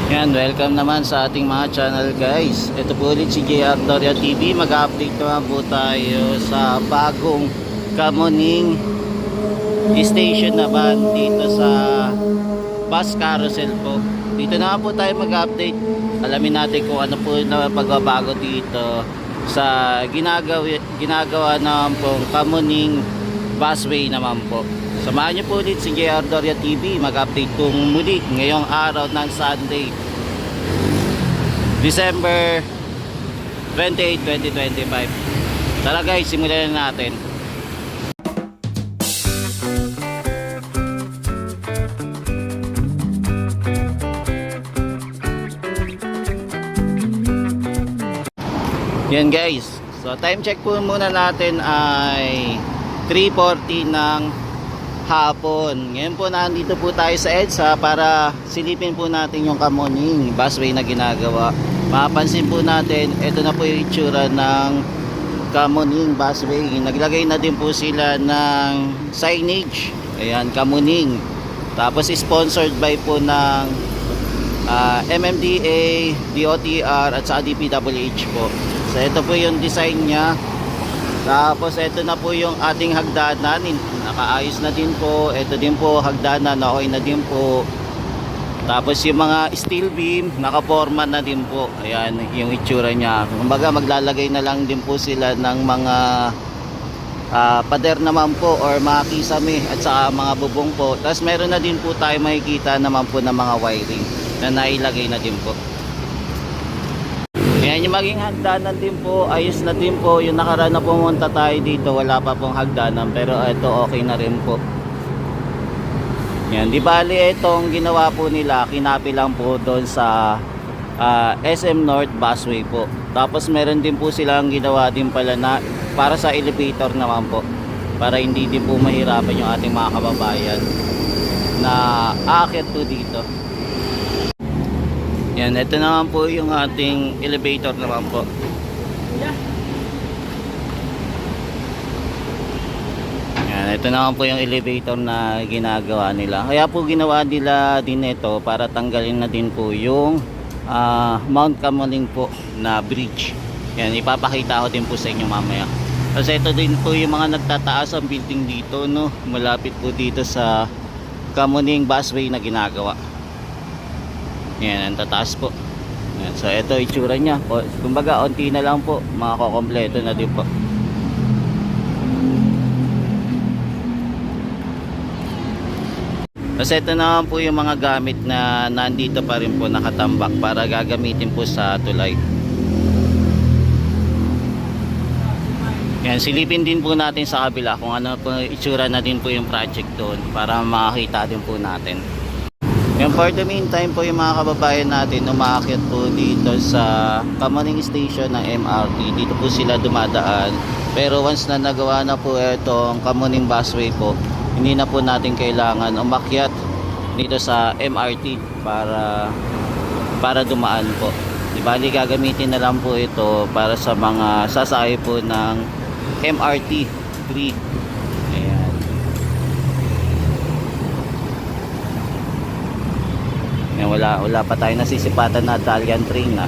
Yan, welcome naman sa ating mga channel guys. Ito po ulit si JR Doria TV. Mag-update naman po tayo sa bagong Kamuning station naman dito sa bus carousel po. Dito naman po tayo mag-update. Alamin natin kung ano po na pagbabago dito sa ginagawa naman po Kamuning busway naman po. Samahan niyo po ulit si JR Doria TV. Mag-update kong muli ngayong araw ng Sunday, December 28, 2025. Tara guys, simulan na natin. Yan guys. So time check po muna natin ay 3:40 ng hapon. Ngayon po nandito po tayo sa EDSA para silipin po natin yung Kamuning busway na ginagawa. Mapapansin po natin, ito na po yung itsura ng Kamuning busway. Naglagay na din po sila ng signage. Ayan, Kamuning. Tapos sponsored by po ng MMDA, DOTR at sa DPWH po. So ito po yung design niya. Tapos ito na po yung ating hagdanan, nakaayos na din po. Ito din po hagdanan, okay na din po. Tapos yung mga steel beam, nakaporma na din po. Ayan yung itsura niya. Kumbaga maglalagay na lang din po sila ng mga pader naman po or mga kisame at saka mga bubong po. Tapos meron na din po tayo makikita naman po ng mga wiring na nailagay na din po. Ayan yung maging hagdanan din po, ayos na din po. Yung nakaraan na pumunta tayo dito, wala pa pong hagdanan, pero ito okay na rin po. Ayan, di bali itong ginawa po nila, kinapi lang po doon sa SM North Busway po. Tapos meron din po silang ginawa din pala na para sa elevator naman po, para hindi din po mahirapan yung ating mga kababayan na aakyat po dito. Yan, ito naman po yung ating elevator naman po. Yan, ito naman po yung elevator na ginagawa nila. Kaya po ginawa nila din ito para tanggalin na din po yung Mount Kamuning po na bridge. Yan, ipapakita ko din po sa inyo mamaya. Kasi ito din po yung mga nagtataas ang building dito, no? Malapit po dito sa Kamuning busway na ginagawa. Yan, ang tataas po. Yan, so ito itsura nya. Kumbaga onti na lang po, makakompleto na din po. Kasi ito naman po yung mga gamit na nandito pa rin po nakatambak para gagamitin po sa tulay. Yan, silipin din po natin sa kabila kung ano po itsura na din po yung project doon para makakita din po natin. Yan, for the meantime po yung mga kababayan natin umaakit po dito sa Kamuning Station ng MRT. Dito po sila dumadaan. Pero once na nagawa na po itong Kamuning busway po, hindi na po natin kailangan umakyat dito sa MRT para dumaan po. Di bali gagamitin na lang po ito para sa mga sasakay po ng MRT 3. Yan, wala pa tayo nasisipatan na Italian train na.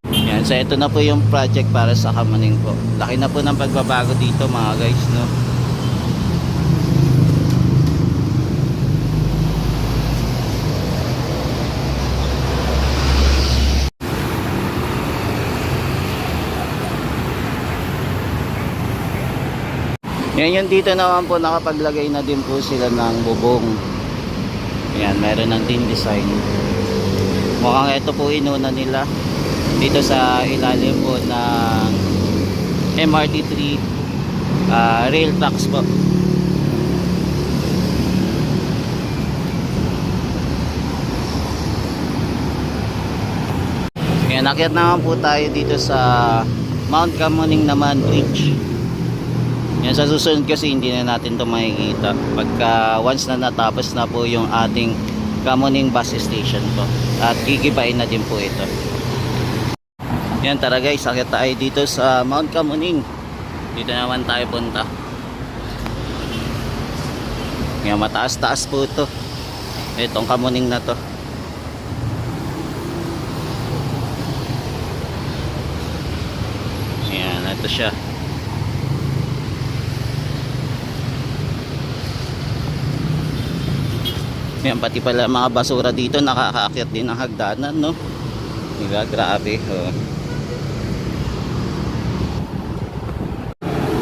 Yan, so ito na po yung project para sa Kamuning po. Laki na po ng pagbabago dito mga guys, no? Yan, yung dito naman po nakapaglagay na din po sila ng bubong. Ayan, meron ng din design. Mukhang ito po inuna nila dito sa ilalim po ng MRT3 rail tracks po. Ayan, akyat naman po tayo dito sa Mount Kamuning naman bridge. Yan, sa susunod kasi hindi na natin ito makikita pagka once na natapos na po yung ating Kamuning bus station po, at gigibain na din po ito. Yan, tara guys, akit tayo dito sa Mount Kamuning. Dito naman tayo punta. Yan, mataas-taas po ito. Itong kamuning na to. Ayan, ito siya. Ayan, pati pala mga basura dito nakakaakyat din ng hagdanan, no? Diba? Grabe. Oh.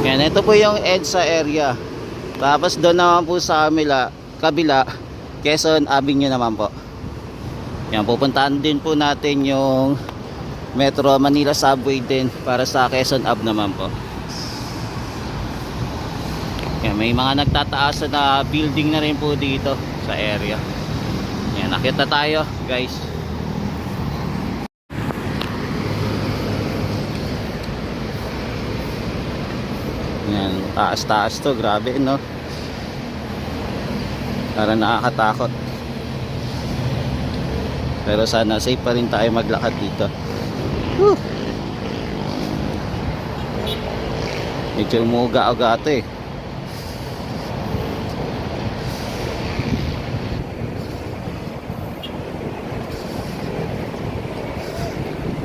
Ayan, ito po yung EDSA area. Tapos doon naman po sa kabila, Quezon Avenue naman po. Ayan, pupuntahan din po natin yung Metro Manila Subway din para sa Quezon Ave naman po. Ayan, may mga nagtataas na building na rin po dito sa area. Ayan, nakita tayo guys. Ayan, taas-taas to, grabe no. Para nakakatakot. Pero sana safe pa rin tayo maglakad dito. Whew. Medyo umuga-uga ito eh.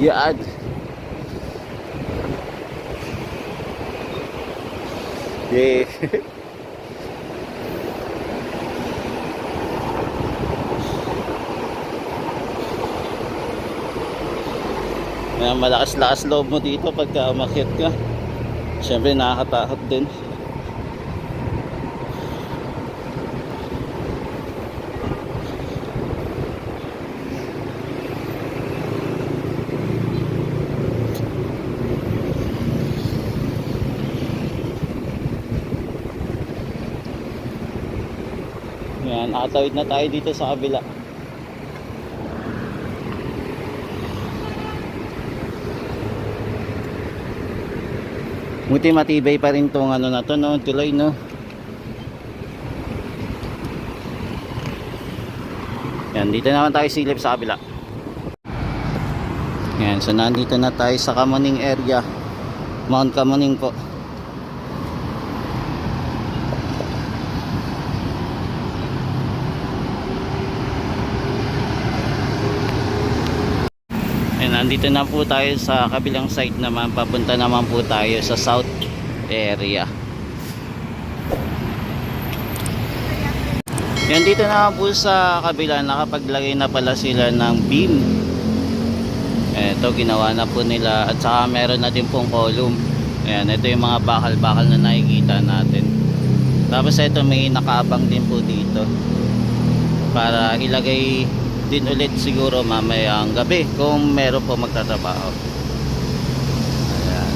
Yan. Yeah. Malakas-lakas loob mo dito pagka umakyat ka. Siyempre nakakatakot din. Yan, nakatawid na tayo dito sa kabila. Buti matibay pa rin tong ano na to, no, tulay, no. Yan, dito naman tayo silip sa kabila. Yan, so nandito na tayo sa Kamuning area, Mount Kamuning po. Nandito na po tayo sa kabilang side naman, papunta naman po tayo sa south area. Yan, dito naman po sa kabila nakapaglagay na pala sila ng beam. Ito ginawa na po nila, at saka meron na din pong column. Ayan, ito yung mga bakal-bakal na nakikita natin. Tapos ito may nakaabang din po dito para ilagay din ulit siguro mamayang gabi kung meron po magtatrabaho. Ayan.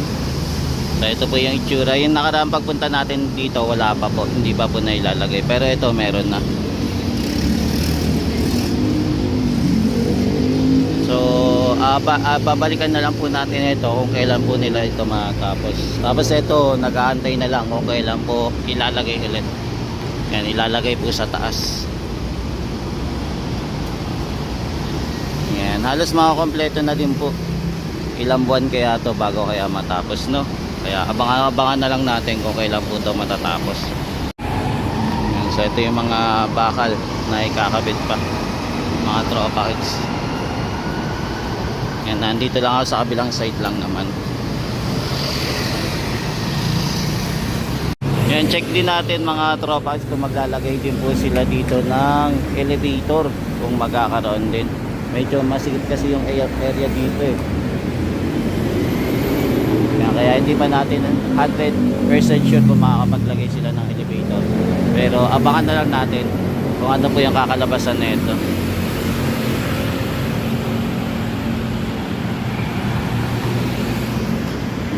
So ito po yung itsura. Yung nakaraang pagpunta natin dito wala pa po, hindi pa po na ilalagay, pero ito meron na. So babalikan na lang po natin ito kung kailan po nila ito matapos. Tapos ito nag-aantay na lang kung kailan po ilalagay ulit. Yan, ilalagay po sa taas. Yan, halos makakompleto na din po. Ilang buwan kaya to bago kaya matapos, no? Kaya abangan na lang natin kung kailan po to matatapos. Yan, so ito yung mga bakal na ikakabit pa, mga tropa kids. Yan, nandito lang ako sa kabilang side lang naman. Yan, check din natin mga tropa kids kung maglalagay din po sila dito ng elevator, kung magkakaroon din. Medyo masikip kasi yung area dito eh. Kaya hindi pa natin 100% sure kung makakapaglagay sila ng elevator. Pero abangan na lang natin kung ano po yung kakalabasan na ito.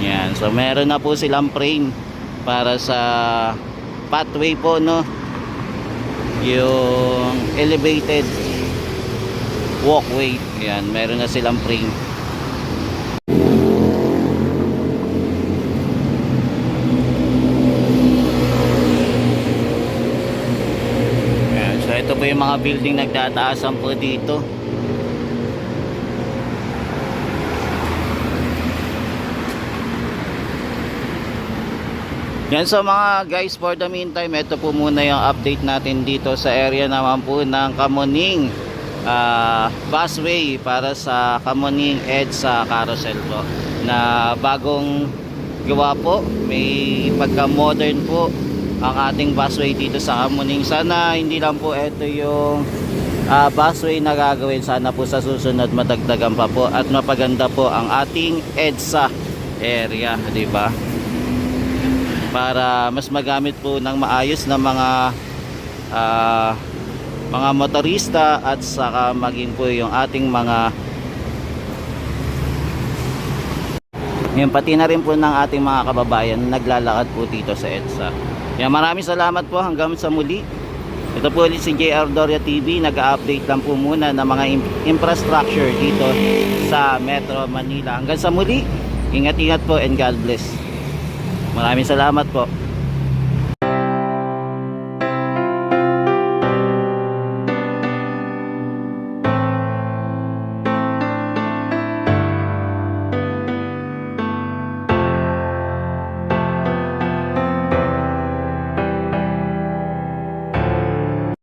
Yan, so meron na po silang frame para sa pathway po, no, yung elevated walkway. Yan, meron na silang frame. Yan, so ito po yung mga building nagtataasan po dito. Yan, so mga guys, for the meantime, ito po muna yung update natin dito sa area naman po ng Kamuning busway para sa Kamuning EDSA carousel po na bagong gawa po. May pagka modern po ang ating busway dito sa Kamuning. Sana hindi lang po ito yung busway na gagawin, sana po sa susunod madagdagan pa po at mapaganda po ang ating EDSA area, di ba? Para mas magamit po ng maayos na mga motorista at saka maging po yung ating mga yung pati na rin po ng ating mga kababayan naglalakad po dito sa EDSA. Kaya maraming salamat po, hanggang sa muli. Ito po ulit si JR Doria TV, nag-update lang po muna ng mga infrastructure dito sa Metro Manila. Hanggang sa muli, ingat-ingat po and God bless. Maraming salamat po.